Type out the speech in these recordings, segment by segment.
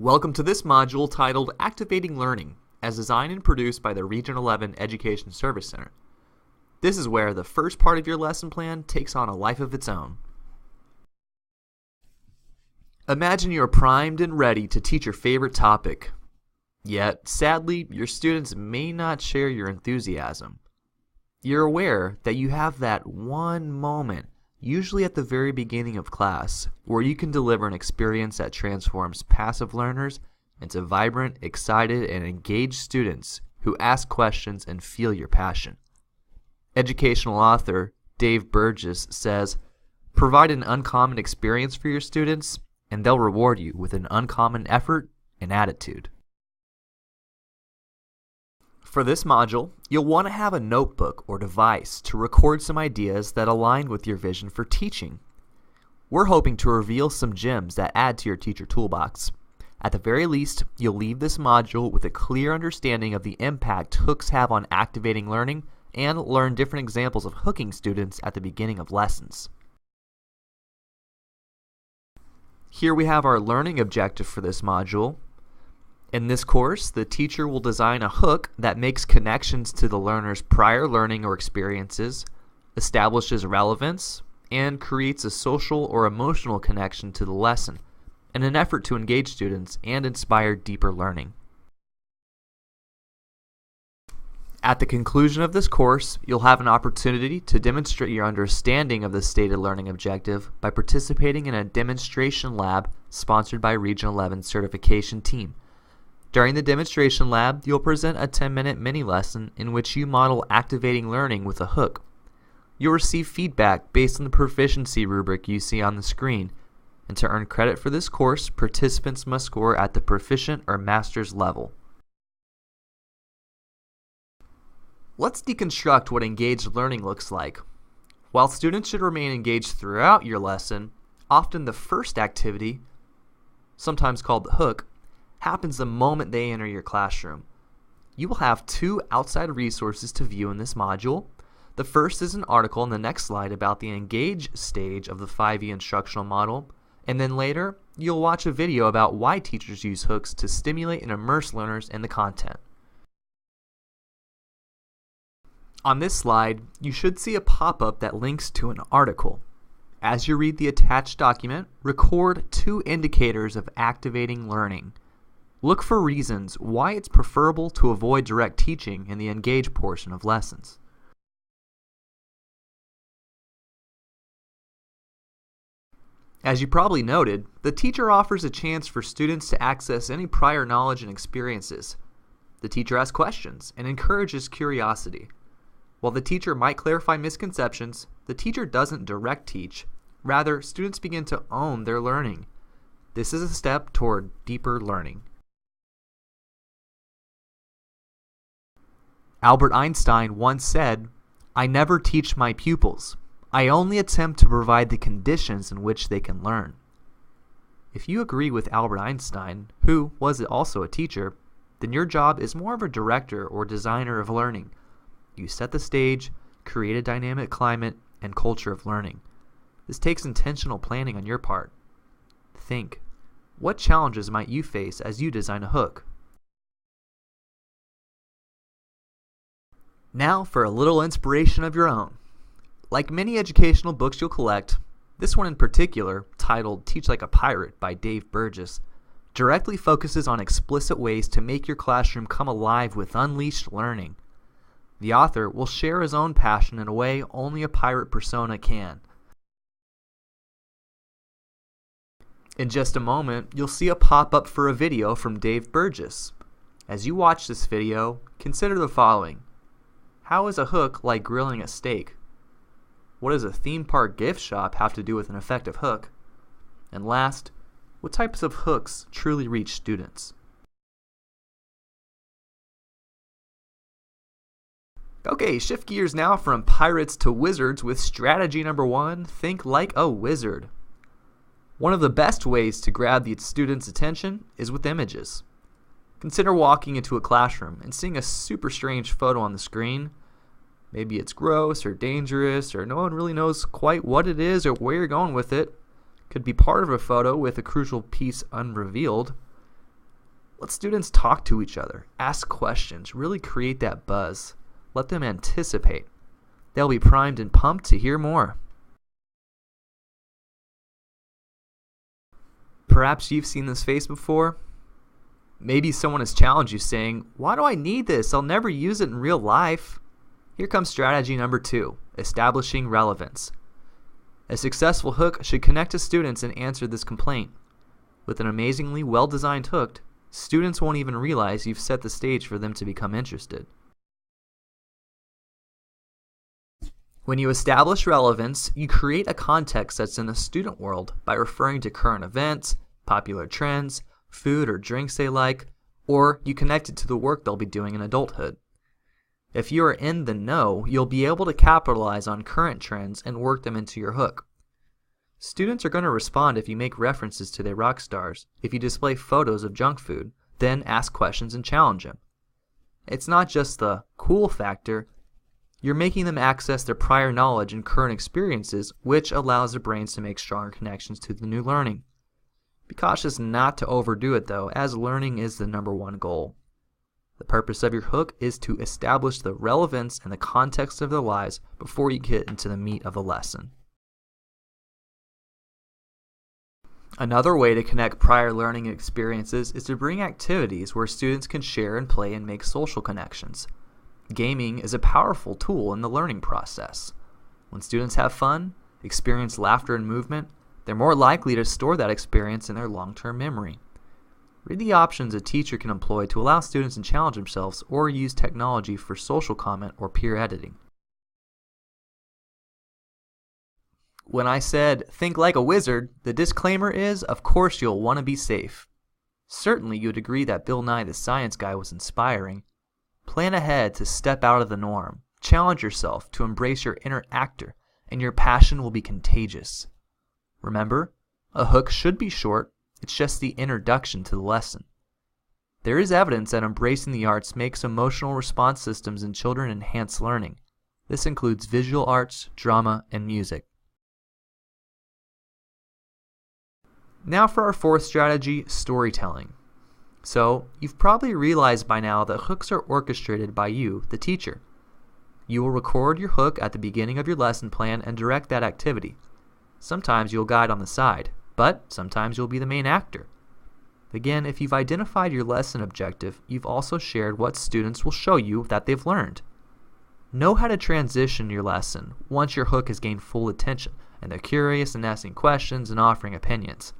Welcome to this module titled Activating Learning, as designed and produced by the Region 11 Education Service Center. This is where the first part of your lesson plan takes on a life of its own. Imagine you are primed and ready to teach your favorite topic. Yet, sadly, your students may not share your enthusiasm. You're aware that you have that one moment, usually at the very beginning of class, where you can deliver an experience that transforms passive learners into vibrant, excited, and engaged students who ask questions and feel your passion. Educational author Dave Burgess says, "Provide an uncommon experience for your students, and they'll reward you with an uncommon effort and attitude." For this module, you'll want to have a notebook or device to record some ideas that align with your vision for teaching. We're hoping to reveal some gems that add to your teacher toolbox. At the very least, you'll leave this module with a clear understanding of the impact hooks have on activating learning and learn different examples of hooking students at the beginning of lessons. Here we have our learning objective for this module. In this course, the teacher will design a hook that makes connections to the learner's prior learning or experiences, establishes relevance, and creates a social or emotional connection to the lesson in an effort to engage students and inspire deeper learning. At the conclusion of this course, you'll have an opportunity to demonstrate your understanding of the stated learning objective by participating in a demonstration lab sponsored by Region 11 certification team. During the demonstration lab, you'll present a 10-minute mini-lesson in which you model activating learning with a hook. You'll receive feedback based on the proficiency rubric you see on the screen, and to earn credit for this course, participants must score at the proficient or master's level. Let's deconstruct what engaged learning looks like. While students should remain engaged throughout your lesson, often the first activity, sometimes called the hook, happens the moment they enter your classroom. You will have two outside resources to view in this module. The first is an article in the next slide about the engage stage of the 5E instructional model, and then later you'll watch a video about why teachers use hooks to stimulate and immerse learners in the content. On this slide, you should see a pop-up that links to an article. As you read the attached document, record two indicators of activating learning. Look for reasons why it's preferable to avoid direct teaching in the engage portion of lessons. As you probably noted, the teacher offers a chance for students to access any prior knowledge and experiences. The teacher asks questions and encourages curiosity. While the teacher might clarify misconceptions, the teacher doesn't direct teach. Rather, students begin to own their learning. This is a step toward deeper learning. Albert Einstein once said, "I never teach my pupils. I only attempt to provide the conditions in which they can learn." If you agree with Albert Einstein, who was also a teacher, then your job is more of a director or designer of learning. You set the stage, create a dynamic climate and culture of learning. This takes intentional planning on your part. Think, what challenges might you face as you design a hook? Now for a little inspiration of your own. Like many educational books you'll collect, this one in particular, titled Teach Like a Pirate by Dave Burgess, directly focuses on explicit ways to make your classroom come alive with unleashed learning. The author will share his own passion in a way only a pirate persona can. In just a moment, you'll see a pop-up for a video from Dave Burgess. As you watch this video, consider the following. How is a hook like grilling a steak? What does a theme park gift shop have to do with an effective hook? And last, what types of hooks truly reach students? Okay, shift gears now from pirates to wizards with strategy number 1, think like a wizard. One of the best ways to grab the student's attention is with images. Consider walking into a classroom and seeing a super strange photo on the screen. Maybe it's gross or dangerous or no one really knows quite what it is or where you're going with it. Could be part of a photo with a crucial piece unrevealed. Let students talk to each other, ask questions, really create that buzz. Let them anticipate. They'll be primed and pumped to hear more. Perhaps you've seen this face before. Maybe someone has challenged you saying, "Why do I need this? I'll never use it in real life." Here comes strategy number 2, establishing relevance. A successful hook should connect to students and answer this complaint. With an amazingly well-designed hook, students won't even realize you've set the stage for them to become interested. When you establish relevance, you create a context that's in the student world by referring to current events, popular trends, food or drinks they like, or you connect it to the work they'll be doing in adulthood. If you are in the know, you'll be able to capitalize on current trends and work them into your hook. Students are going to respond if you make references to their rock stars, if you display photos of junk food, then ask questions and challenge them. It's not just the cool factor, you're making them access their prior knowledge and current experiences, which allows their brains to make stronger connections to the new learning. Be cautious not to overdo it though, as learning is the number one goal. The purpose of your hook is to establish the relevance and the context of their lives before you get into the meat of the lesson. Another way to connect prior learning experiences is to bring activities where students can share and play and make social connections. Gaming is a powerful tool in the learning process. When students have fun, experience laughter and movement, they're more likely to store that experience in their long-term memory. Read the options a teacher can employ to allow students to challenge themselves or use technology for social comment or peer editing. When I said, think like a wizard, the disclaimer is, of course you'll want to be safe. Certainly you'd agree that Bill Nye the Science Guy was inspiring. Plan ahead to step out of the norm. Challenge yourself to embrace your inner actor, and your passion will be contagious. Remember, a hook should be short, it's just the introduction to the lesson. There is evidence that embracing the arts makes emotional response systems in children enhance learning. This includes visual arts, drama, and music. Now for our fourth strategy, storytelling. So, you've probably realized by now that hooks are orchestrated by you, the teacher. You will record your hook at the beginning of your lesson plan and direct that activity. Sometimes you'll guide on the side, but sometimes you'll be the main actor. Again, if you've identified your lesson objective, you've also shared what students will show you that they've learned. Know how to transition your lesson once your hook has gained full attention and they're curious and asking questions and offering opinions.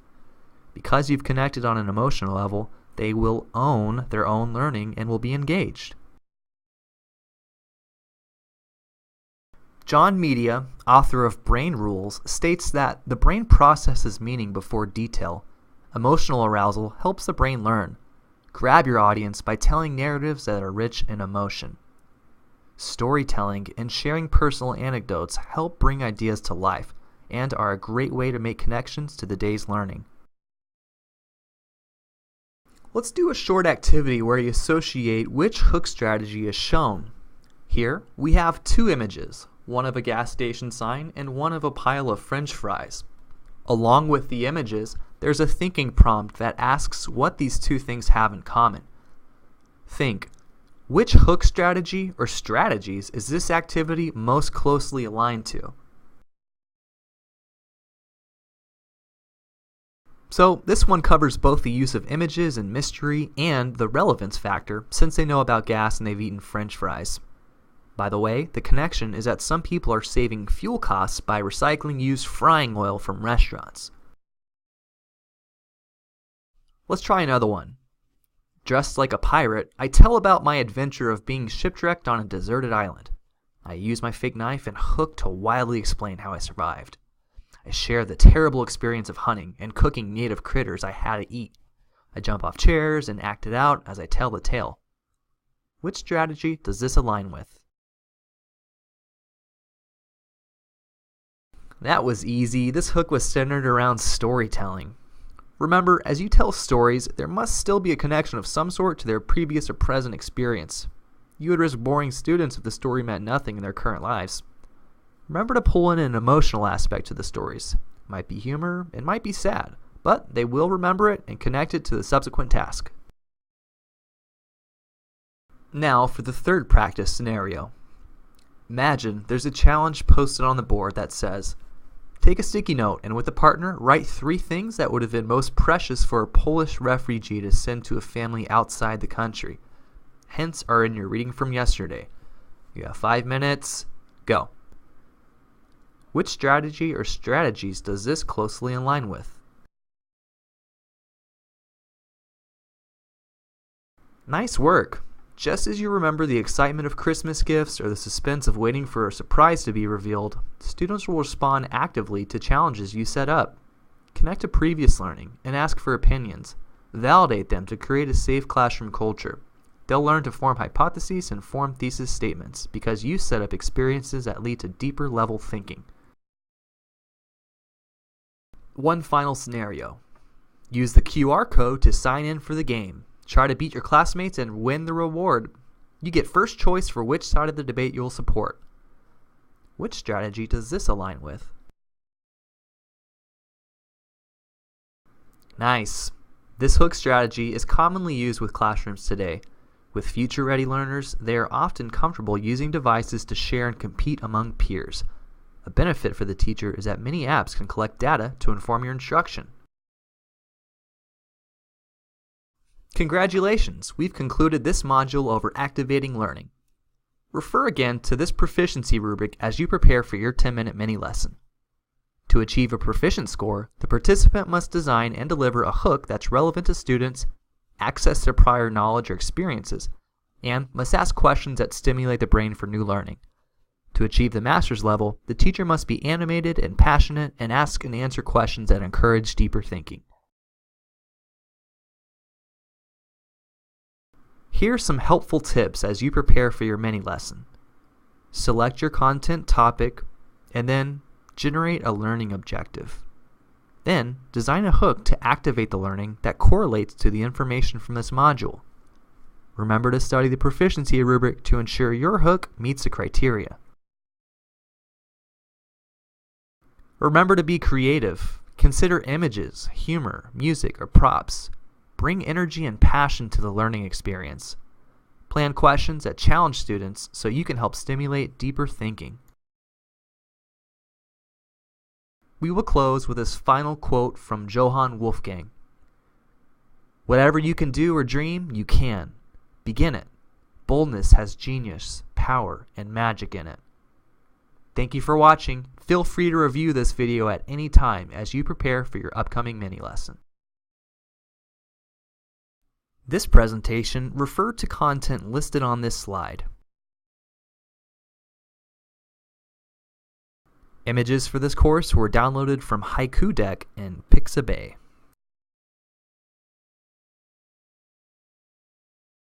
Because you've connected on an emotional level, they will own their own learning and will be engaged. John Media, author of Brain Rules, states that the brain processes meaning before detail. Emotional arousal helps the brain learn. Grab your audience by telling narratives that are rich in emotion. Storytelling and sharing personal anecdotes help bring ideas to life and are a great way to make connections to the day's learning. Let's do a short activity where you associate which hook strategy is shown. Here, we have two images, one of a gas station sign and one of a pile of French fries. Along with the images, there's a thinking prompt that asks what these two things have in common. Think, which hook strategy or strategies is this activity most closely aligned to? So this one covers both the use of images and mystery and the relevance factor since they know about gas and they've eaten French fries. By the way, the connection is that some people are saving fuel costs by recycling used frying oil from restaurants. Let's try another one. Dressed like a pirate, I tell about my adventure of being shipwrecked on a deserted island. I use my fake knife and hook to wildly explain how I survived. I share the terrible experience of hunting and cooking native critters I had to eat. I jump off chairs and act it out as I tell the tale. Which strategy does this align with? That was easy. This hook was centered around storytelling. Remember, as you tell stories, there must still be a connection of some sort to their previous or present experience. You would risk boring students if the story meant nothing in their current lives. Remember to pull in an emotional aspect to the stories. It might be humor, it might be sad, but they will remember it and connect it to the subsequent task. Now for the third practice scenario. Imagine there's a challenge posted on the board that says, take a sticky note and with a partner write 3 things that would have been most precious for a Polish refugee to send to a family outside the country. Hence are in your reading from yesterday. You have 5 minutes. Go. Which strategy or strategies does this closely align with? Nice work! Just as you remember the excitement of Christmas gifts or the suspense of waiting for a surprise to be revealed, students will respond actively to challenges you set up. Connect to previous learning and ask for opinions. Validate them to create a safe classroom culture. They'll learn to form hypotheses and form thesis statements because you set up experiences that lead to deeper level thinking. One final scenario. Use the QR code to sign in for the game. Try to beat your classmates and win the reward. You get first choice for which side of the debate you'll support. Which strategy does this align with? Nice! This hook strategy is commonly used with classrooms today. With future-ready learners, they are often comfortable using devices to share and compete among peers. A benefit for the teacher is that many apps can collect data to inform your instruction. Congratulations! We've concluded this module over activating learning. Refer again to this proficiency rubric as you prepare for your 10-minute mini lesson. To achieve a proficient score, the participant must design and deliver a hook that's relevant to students, access their prior knowledge or experiences, and must ask questions that stimulate the brain for new learning. To achieve the master's level, the teacher must be animated and passionate and ask and answer questions that encourage deeper thinking. Here are some helpful tips as you prepare for your mini lesson. Select your content topic and then generate a learning objective. Then design a hook to activate the learning that correlates to the information from this module. Remember to study the proficiency rubric to ensure your hook meets the criteria. Remember to be creative. Consider images, humor, music, or props. Bring energy and passion to the learning experience. Plan questions that challenge students so you can help stimulate deeper thinking. We will close with this final quote from Johann Wolfgang. Whatever you can do or dream, you can. Begin it. Boldness has genius, power, and magic in it. Thank you for watching. Feel free to review this video at any time as you prepare for your upcoming mini lesson. This presentation referred to content listed on this slide. Images for this course were downloaded from Haiku Deck and Pixabay.